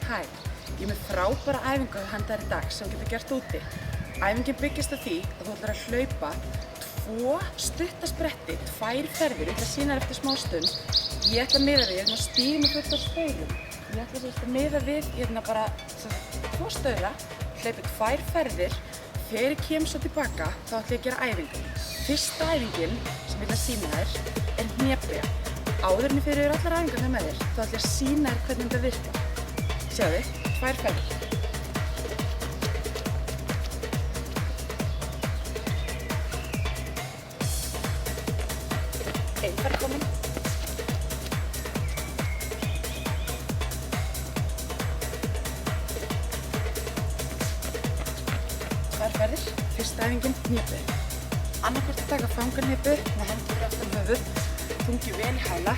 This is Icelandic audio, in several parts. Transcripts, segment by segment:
Hæ, ég er með frábæra æfingu að henda þér í dag sem þú getur gert úti. Æfingin byggist á því að þú ætlar að hlaupa 2 stutta spretti, 2 ferðir, ég ætla að sýna þér eftir smá stund. Ég ætla að miða við, ég ætla að stíga með fullt af spegum. Ég ætla að miða við, ég ætla bara 2 staura, hlaupi 2 ferðir. Þegar ég kem svo tilbaka, þá ætla ég að gera æfingu. Fyrsta æfingin sem ég ætla að sýna þér er hnébeygja. Áður en ég fer yfir allar æfingarnar með þér, þá ætla ég að sýna þér hvernig þetta virkar. Sjáðu, 2 ferðir. Ein ferð komin. 2 ferðir. Fyrsta æfingin, hnébeygja. Annaðhvort að taka fangarhnépu með hendur fyrir aftan höfuð, þungi vel í hæla,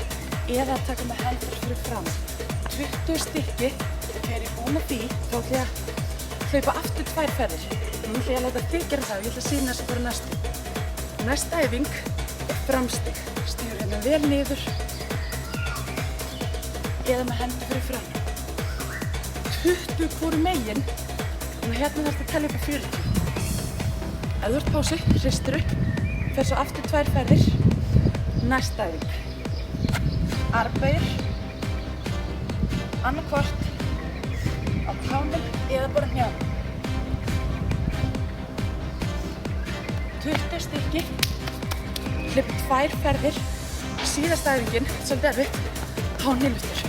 eða að taka með hendur fyrir fram. 20 stykki. Þegar ég er búin að því, þá ætla ég að hlaupa aftur 2 ferðir. Nú ætla ég að láta þig gera það og ég ætla að sýna þessu bara næstu. Næsta æfing er framstig. Stígur hérna vel niður eða með hendur fyrir fram. 20 hvoru megin, og hérna þarftu að telja upp á 40. Ef þú ert pásu, hristir upp, fer svo aftur 2 ferðir. Næsta æfing. Armbeygir. Annaðhvort á tánum eða bara hnjánum. 20 stykki. Hlaupi 2 ferðir. Síðasta æfingin, svolítið erfitt, tániluftur.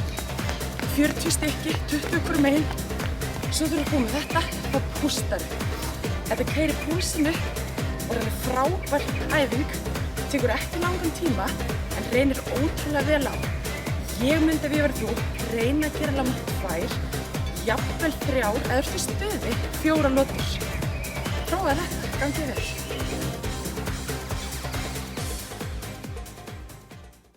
40 stykki, 20 hvoru megin. Svo þú ert búin með þetta, þá pústarðu. Þetta keyrir púlsinn upp og er alveg frábært æfing. Tekur ekki langan tíma en reynir ótrúlega vel á. Ég myndi ef ég verið þú reyna að gera lágmark 2, jafnvel 3, eða eftir stuði 4 lotur. Prófaðu þetta, gangi vel.